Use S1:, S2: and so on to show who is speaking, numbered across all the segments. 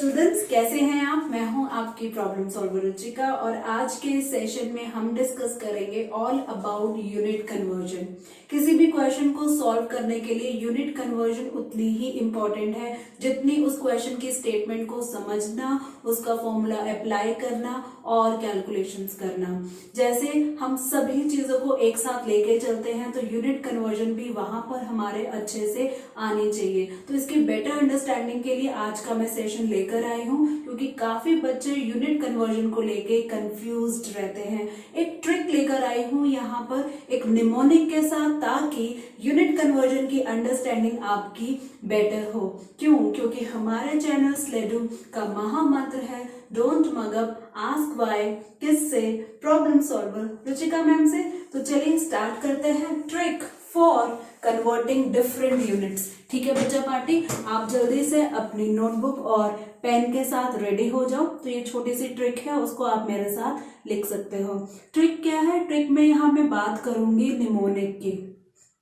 S1: Students, कैसे हैं आप? मैं हूं आपकी प्रॉब्लम सॉल्वर रुचिका और आज के सेशन में हम डिस्कस करेंगे ऑल अबाउट यूनिट कन्वर्जन। किसी भी क्वेश्चन को सॉल्व करने के लिए यूनिट कन्वर्जन उतनी ही इम्पोर्टेंट है जितनी उस क्वेश्चन की स्टेटमेंट को समझना, उसका फॉर्मूला अप्लाई करना और कैलकुलेशंस करना। जैसे हम सभी चीजों को एक साथ लेके चलते हैं तो यूनिट कन्वर्जन भी वहां पर हमारे अच्छे से आनी चाहिए। तो इसकी बेटर अंडरस्टैंडिंग के लिए आज का मैं सेशन लेकर आई हूँ, क्योंकि काफी बच्चे यूनिट कन्वर्जन को लेके कंफ्यूज्ड रहते हैं। एक ट्रिक लेकर आई हूँ यहाँ पर एक निमोनिक के साथ, ताकि यूनिट कन्वर्जन की अंडरस्टैंडिंग आपकी बेटर हो। क्यों? क्योंकि हमारे चैनल स्लेडू का महामंत्र है don't mug up, ask why, किससे? प्रॉब्लम सॉल्वर रुचिका मैम से। तो चलिए स्टार्ट करते हैं trick for converting different units. ठीक है बच्चा पार्टी, आप जल्दी से अपनी नोटबुक और पेन के साथ रेडी हो जाओ। तो ये छोटी सी ट्रिक है, उसको आप मेरे साथ लिख सकते हो। ट्रिक क्या है? ट्रिक में यहाँ मैं बात करूंगी निमोनिक की।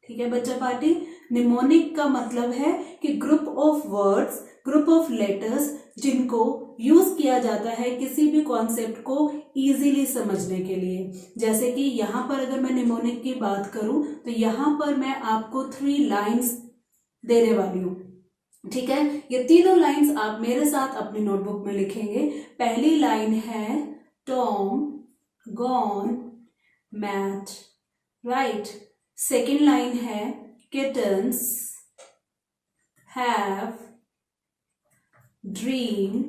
S1: ठीक है बच्चा पार्टी, निमोनिक का मतलब है कि group of words, group of letters जिनको यूज किया जाता है किसी भी कॉन्सेप्ट को इजीली समझने के लिए। जैसे कि यहाँ पर अगर मैं निमोनिक की बात करूं तो यहाँ पर मैं आपको 3 लाइंस देने वाली हूं। ठीक है, ये तीनों लाइंस आप मेरे साथ अपनी नोटबुक में लिखेंगे। पहली लाइन है Tom gone mad right. Second line है kittens have dream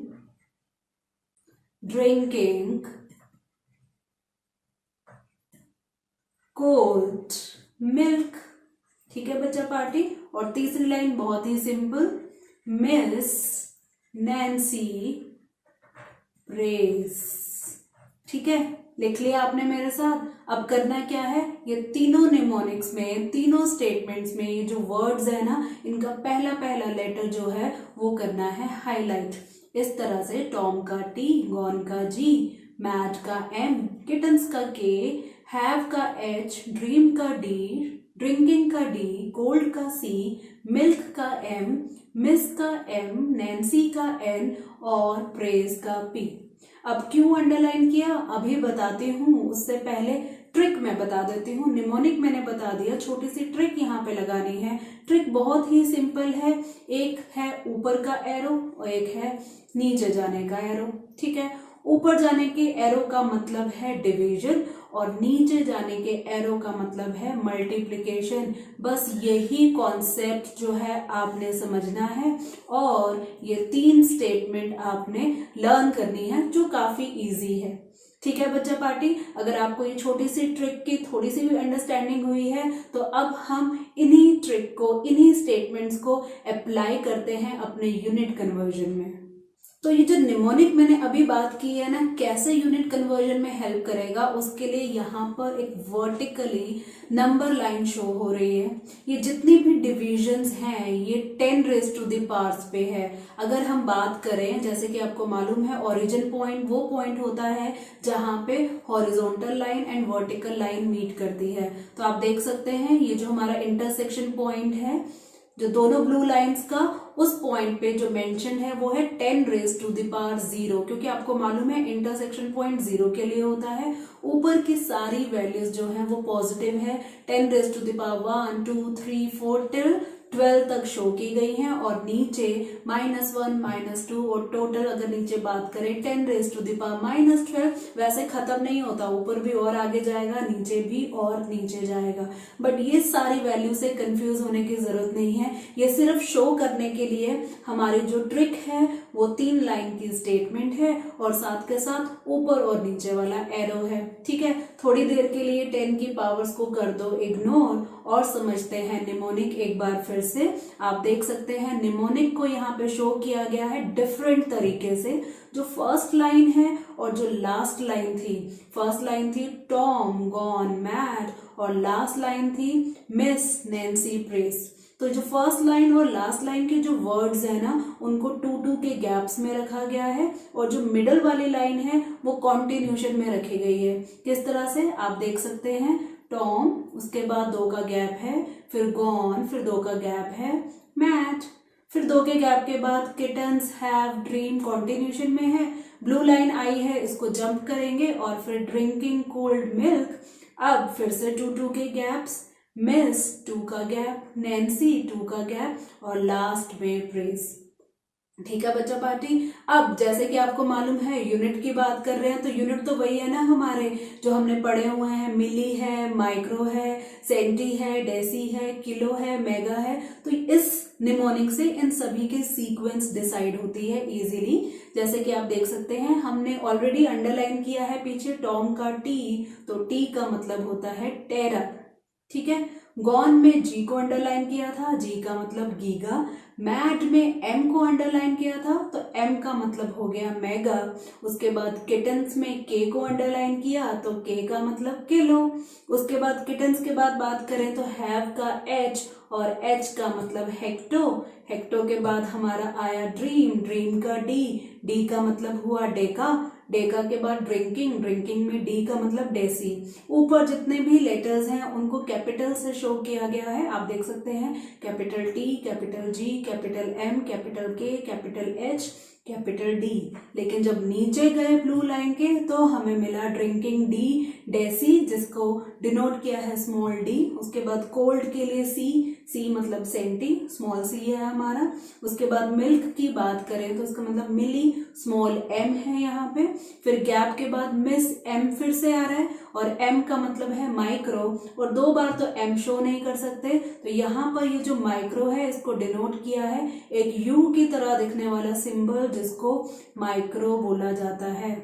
S1: drinking cold milk. ठीक है बच्चा पार्टी। और तीसरी लाइन बहुत ही सिंपल, मिस नैन्सी प्रेस। ठीक है, लिख लिया आपने मेरे साथ। अब करना क्या है, ये तीनों निमोनिक्स में, तीनों स्टेटमेंट्स में ये जो वर्ड्स है ना, इनका पहला पहला लेटर जो है वो करना है हाईलाइट। इस तरह से टॉम का टी, गॉन का जी, मैट का एम, किटन्स का के, हैव का एच, ड्रीम का डी, ड्रिंकिंग का डी, कोल्ड का सी, मिल्क का एम, मिस का एम, नैन्सी का एन और प्रेस का पी। अब क्यों अंडरलाइन किया अभी बताती हूँ, उससे पहले ट्रिक मैं बता देती हूँ। निमोनिक मैंने बता दिया, छोटी सी ट्रिक यहाँ पे लगानी है। ट्रिक बहुत ही सिंपल है, एक है ऊपर का एरो और एक है नीचे जाने का एरो। ठीक है, ऊपर जाने के एरो का मतलब है डिवीजन और नीचे जाने के एरो का मतलब है मल्टीप्लिकेशन। बस यही कॉन्सेप्ट जो है आपने समझना है और ये 3 स्टेटमेंट आपने लर्न करनी है, जो काफी इजी है। ठीक है बच्चा पार्टी, अगर आपको ये छोटी सी ट्रिक की थोड़ी सी भी अंडरस्टैंडिंग हुई है तो अब हम इन्हीं ट्रिक को, इन्हीं स्टेटमेंट्स को अप्लाई करते हैं अपने यूनिट कन्वर्जन में। तो ये जो निमोनिक मैंने अभी बात की है ना, कैसे यूनिट कन्वर्जन में हेल्प करेगा, उसके लिए यहाँ पर एक वर्टिकली नंबर लाइन शो हो रही है। ये जितनी भी डिविजन्स हैं ये 10 रेज़ टू द पावर्स पे है। अगर हम बात करें, जैसे कि आपको मालूम है, ओरिजिन पॉइंट वो पॉइंट होता है जहाँ पे horizontal line and vertical line meet करती है। तो आप देख सकते हैं ये जो हमारा इंटरसेक्शन पॉइंट है, जो दोनों ब्लू लाइंस का, उस पॉइंट पे जो मेंशन है वो है 10 रेज़ टू द पावर 0, क्योंकि आपको मालूम है इंटरसेक्शन पॉइंट 0 के लिए होता है। ऊपर की सारी वैल्यूज जो है वो पॉजिटिव है, 10 raise to the power 1 2 3 4 till 12 तक शो की गई हैं। और नीचे -1 -2 और टोटल अगर नीचे बात करें 10 रेज़ टू द पावर -12। वैसे खत्म नहीं होता, ऊपर भी और आगे जाएगा, नीचे भी और नीचे जाएगा। बट ये सारी वैल्यू से कंफ्यूज होने की जरूरत नहीं है। ये सिर्फ शो करने के लिए हमारी जो ट्रिक है वो 3 लाइन की स्टेटमेंट है और साथ के साथ ऊपर और नीचे वाला एरो है। ठीक है, थोड़ी देर के लिए 10 की पावर्स को कर दो इग्नोर और समझते हैं निमोनिक एक बार फिर से। आप देख सकते हैं निमोनिक को यहाँ पे शो किया गया है डिफरेंट तरीके से। जो फर्स्ट लाइन है और जो लास्ट लाइन थी, फर्स्ट लाइन थी टॉम गॉन मैड और लास्ट लाइन थी मिस नैन्सी प्रेस। तो जो फर्स्ट लाइन और लास्ट लाइन के जो वर्ड्स है ना, उनको 2-2 के गैप्स में रखा गया है और जो मिडल वाली लाइन है वो कॉन्टिन्यूशन में रखी गई है। किस तरह से आप देख सकते हैं, टॉम, उसके बाद 2 का गैप है, फिर गॉन, फिर 2 का गैप है, मैट, फिर 2 के गैप के बाद किटन्स हैव ड्रीम कॉन्टिन्यूशन में है, ब्लू लाइन आई है, इसको जंप करेंगे और फिर ड्रिंकिंग कोल्ड मिल्क। अब फिर से 2 के गैप्स, मिस 2 का गैप, नैन्सी 2 का गैप और लास्ट में प्रेस। ठीक है बच्चा पार्टी। अब जैसे कि आपको मालूम है यूनिट की बात कर रहे हैं, तो यूनिट तो वही है ना हमारे जो हमने पढ़े हुए हैं, मिली है, माइक्रो है, सेंटी है, डेसी है, किलो है, मेगा है। तो इस निमोनिक से इन सभी के सीक्वेंस डिसाइड होती है इजीली। जैसे कि आप देख सकते हैं हमने ऑलरेडी अंडरलाइन किया है पीछे टॉम का टी, तो टी का मतलब होता है टेरा। ठीक है, गॉन में जी को अंडरलाइन किया था, जी का मतलब गीगा। मैड में एम को अंडरलाइन किया था, तो एम का मतलब हो गया मेगा। उसके बाद किटन्स में के को अंडरलाइन किया, तो के का मतलब किलो। उसके बाद किटन्स के बाद बात करें तो हैव का एच और एच का मतलब हेक्टो। हेक्टो के बाद हमारा आया ड्रीम, ड्रीम का डी, डी का मतलब हुआ डेका। डेका के बाद ड्रिंकिंग, ड्रिंकिंग में डी का मतलब डेसी। ऊपर जितने भी लेटर्स हैं उनको कैपिटल से शो किया गया है, आप देख सकते हैं, capital T, capital G, capital M, capital K, capital H, capital D. लेकिन जब नीचे गए ब्लू लाइन के तो हमें मिला ड्रिंकिंग डी, डेसी, जिसको डिनोट किया है स्मॉल डी। उसके बाद कोल्ड के लिए सी, सी मतलब सेंटी, स्मॉल सी है हमारा। उसके बाद मिल्क की बात करें तो इसका मतलब मिली, स्मॉल एम है यहाँ पे। फिर गैप के बाद मिस, एम फिर से आ रहा है और एम का मतलब है माइक्रो, और 2 बार तो एम शो नहीं कर सकते, तो यहाँ पर ये जो माइक्रो है इसको डिनोट किया है एक यू की तरह दिखने वाला सिंबल, जिसको माइक्रो बोला जाता है।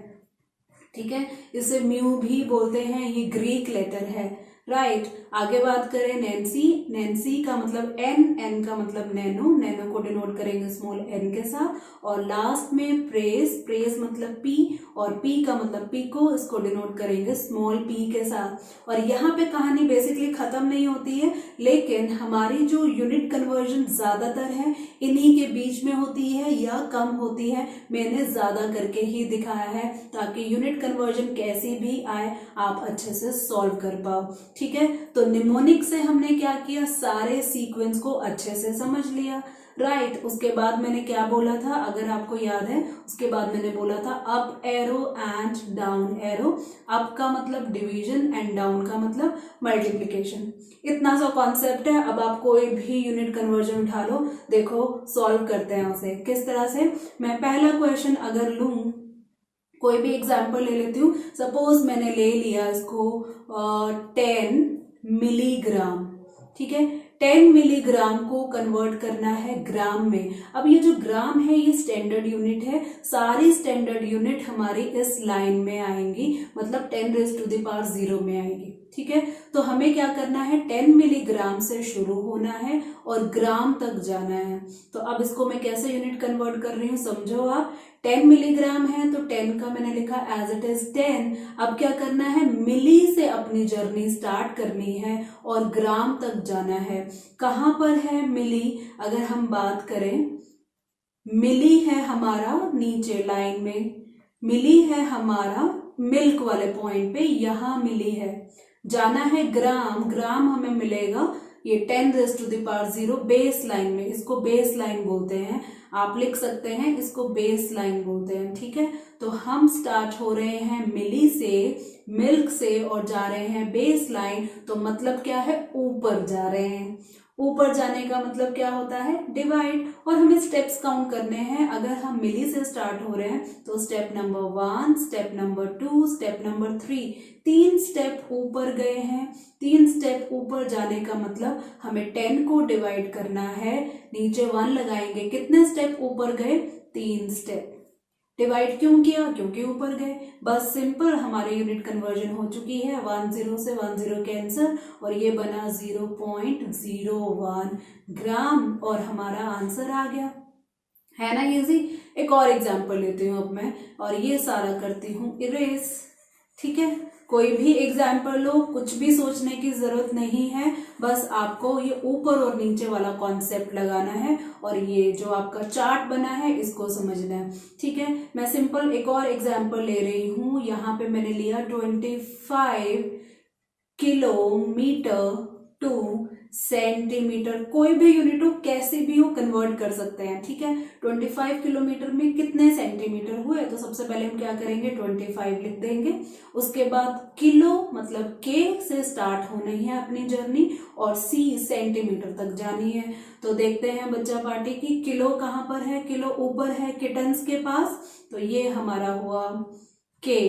S1: ठीक है, इसे म्यू भी बोलते हैं, ये ग्रीक लेटर है। राइट, आगे बात करें नैन्सी, नैन्सी का मतलब एन, एन का मतलब नैनो, नैनो को डिनोट करेंगे स्मॉल एन के साथ। और लास्ट में प्रेस, प्रेस मतलब पी और पी का मतलब पीको, इसको डिनोट करेंगे स्मॉल पी के साथ। और यहाँ पे कहानी बेसिकली खत्म नहीं होती है, लेकिन हमारी जो यूनिट कन्वर्जन ज्यादातर है इन्हीं के बीच में होती है या कम होती है, मैंने ज्यादा करके ही दिखाया है ताकि यूनिट कन्वर्जन कैसी भी आए आप अच्छे से सॉल्व कर पाओ। ठीक है, तो निमोनिक से हमने क्या किया, सारे सीक्वेंस को अच्छे से समझ लिया। राइट, उसके बाद मैंने क्या बोला था अगर आपको याद है, उसके बाद मैंने बोला था up arrow and down arrow. Up का मतलब डिवीजन एंड डाउन का मतलब मल्टीप्लिकेशन। इतना सा कॉन्सेप्ट है। अब आप कोई भी यूनिट कन्वर्जन उठा लो, देखो सॉल्व करते हैं उसे किस तरह से। मैं पहला क्वेश्चन अगर लूं, कोई भी एग्जाम्पल ले लेती हूँ। सपोज मैंने ले लिया इसको 10 मिलीग्राम। ठीक है, 10 मिलीग्राम को कन्वर्ट करना है ग्राम में। अब ये जो ग्राम है ये स्टैंडर्ड यूनिट है, सारी स्टैंडर्ड यूनिट हमारी इस लाइन में आएंगी, मतलब 10⁻⁻0 में आएगी। ठीक है, तो हमें क्या करना है, 10 मिलीग्राम से शुरू होना है और ग्राम तक जाना है। तो अब इसको मैं कैसे यूनिट कन्वर्ट कर रही हूँ समझो आप। 10 मिलीग्राम है तो 10 का मैंने लिखा एज इट इज 10। अब क्या करना है, मिली से अपनी जर्नी स्टार्ट करनी है और ग्राम तक जाना है। कहाँ पर है मिली, अगर हम बात करें, मिली है हमारा नीचे लाइन में, मिली है हमारा मिल्क वाले पॉइंट पे, यहां मिली है। जाना है ग्राम, ग्राम हमें मिलेगा ये 10⁻0 बेस लाइन में, इसको बेस लाइन बोलते हैं, आप लिख सकते हैं इसको बेस लाइन बोलते हैं। ठीक है, तो हम स्टार्ट हो रहे हैं मिली से, मिल्क से, और जा रहे हैं बेस लाइन, तो मतलब क्या है, ऊपर जा रहे हैं। ऊपर जाने का मतलब क्या होता है, डिवाइड। और हमें स्टेप्स काउंट करने हैं। अगर हम मिली से स्टार्ट हो रहे हैं तो step number 1, step number 2, step number 3, 3 step ऊपर गए हैं। 3 स्टेप ऊपर जाने का मतलब हमें 10 को डिवाइड करना है, नीचे 1 लगाएंगे, कितने स्टेप ऊपर गए, 3 स्टेप। डिवाइड क्यों किया, क्योंकि ऊपर गए, बस सिंपल। हमारी यूनिट कन्वर्जन हो चुकी है, 10 से 10 कैंसिल और ये बना 0.01 ग्राम और हमारा आंसर आ गया, है ना इजी। एक और एग्जांपल लेती हूँ अब मैं, और ये सारा करती हूँ इरेज। ठीक है, कोई भी एग्जाम्पल लो, कुछ भी सोचने की जरूरत नहीं है, बस आपको ये ऊपर और नीचे वाला कॉन्सेप्ट लगाना है और ये जो आपका चार्ट बना है इसको समझना है। ठीक है, मैं सिंपल एक और एग्जाम्पल ले रही हूँ। यहाँ पे मैंने लिया 25 किलोमीटर टू सेंटीमीटर, कोई भी यूनिट हो कैसे भी हो कन्वर्ट कर सकते हैं, ठीक है। 25 किलोमीटर में कितने सेंटीमीटर हुए, तो सबसे पहले हम क्या करेंगे 25 लिख देंगे। उसके बाद किलो मतलब के से स्टार्ट होनी है अपनी जर्नी और सी सेंटीमीटर तक जानी है। तो देखते हैं बच्चा पार्टी की किलो कहाँ पर है, किलो ऊपर है किटन्स के पास, तो ये हमारा हुआ के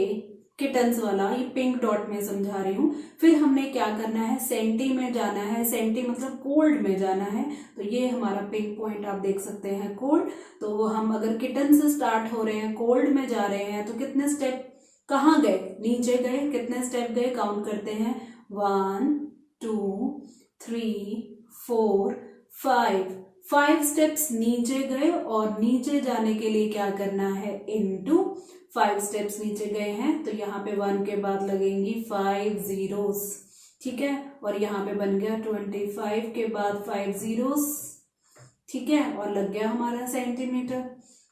S1: किटन्स वाला, ये पिंक डॉट में समझा रही हूँ। फिर हमने क्या करना है सेंटी में जाना है, सेंटी मतलब कोल्ड में जाना है, तो ये हमारा पिंक पॉइंट आप देख सकते हैं कोल्ड। तो हम अगर किटन से स्टार्ट हो रहे हैं कोल्ड में जा रहे हैं तो कितने स्टेप कहाँ गए, नीचे गए, कितने स्टेप गए काउंट करते हैं 1 2 3 4 5 स्टेप्स नीचे गए और नीचे जाने के लिए क्या करना है इनटू 5 स्टेप्स नीचे गए हैं तो यहाँ पे 1 के बाद लगेंगी 5 जीरोस, ठीक है। और यहाँ पे बन गया 25 के बाद 5 जीरोस, ठीक है, और लग गया हमारा सेंटीमीटर।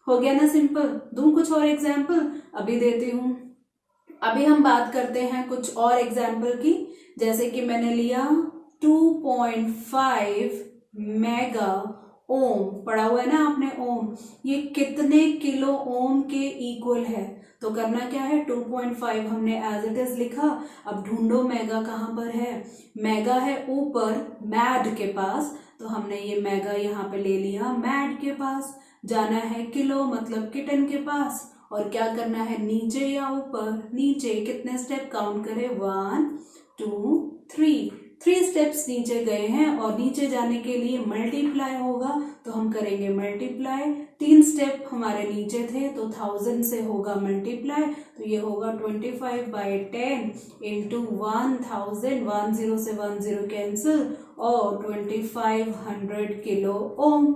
S1: हो गया ना सिंपल। दूं कुछ और एग्जाम्पल, अभी देती हूँ। अभी हम बात करते हैं कुछ और एग्जाम्पल की, जैसे कि मैंने लिया 2.5 मेगा ओम, पढ़ा हुआ है ना आपने ओम, ये कितने किलो ओम के इक्वल है। तो करना क्या है 2.5 हमने एज इट इज लिखा। अब ढूंढो मेगा कहाँ पर है, मेगा है ऊपर मैड के पास, तो हमने ये मेगा यहाँ पे ले लिया मैड के पास। जाना है किलो मतलब किटन के पास, और क्या करना है नीचे या ऊपर, नीचे कितने स्टेप काउंट करें 1 2 3 स्टेप्स नीचे गए हैं और नीचे जाने के लिए मल्टीप्लाई होगा, तो हम करेंगे मल्टीप्लाई। 3 स्टेप हमारे नीचे थे तो 1000 से होगा मल्टीप्लाई, तो ये होगा 25/10 इंटू 1000, 10 से 10 कैंसिल, और 2500 किलो ओम।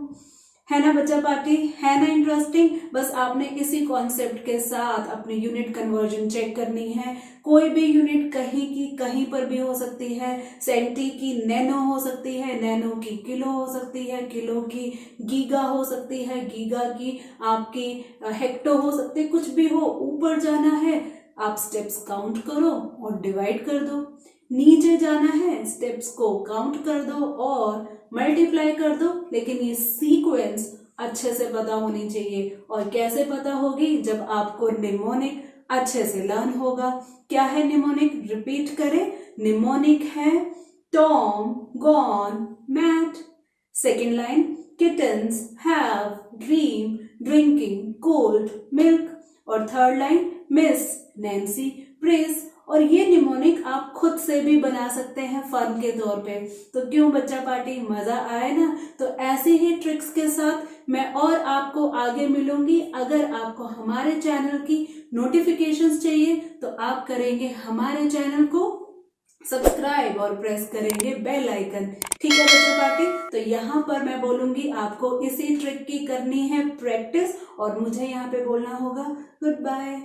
S1: है ना बच्चा पार्टी, है ना इंटरेस्टिंग। बस आपने इसी कॉन्सेप्ट के साथ अपनी यूनिट कन्वर्जन चेक करनी है। कोई भी यूनिट कहीं की कहीं पर भी हो सकती है, सेंटी की नैनो हो सकती है, नैनो की किलो हो सकती है, किलो की गीगा हो सकती है, गीगा की आपकी हेक्टो हो सकती है, कुछ भी हो। ऊपर जाना है आप स्टेप्स काउंट करो और डिवाइड कर दो, नीचे जाना है स्टेप्स को काउंट कर दो और मल्टीप्लाई कर दो, लेकिन ये सीक्वेंस अच्छे से पता होनी चाहिए। और कैसे पता होगी, जब आपको निमोनिक अच्छे से लर्न होगा। क्या है निमोनिक, रिपीट करें, निमोनिक है Tom gone mad. Second line kittens have dream drinking cold milk, और third line miss Nancy press. और ये निमोनिक आप खुद से भी बना सकते हैं फन के तौर पे। तो क्यों बच्चा पार्टी, मजा आए ना। तो ऐसे ही ट्रिक्स के साथ मैं और आपको आगे मिलूंगी। अगर आपको हमारे चैनल की नोटिफिकेशंस चाहिए तो आप करेंगे हमारे चैनल को सब्सक्राइब और प्रेस करेंगे बेल आइकन, ठीक है बच्चा पार्टी। तो यहाँ पर मैं बोलूंगी आपको इसी ट्रिक की करनी है प्रैक्टिस, और मुझे यहाँ पे बोलना होगा गुड बाय।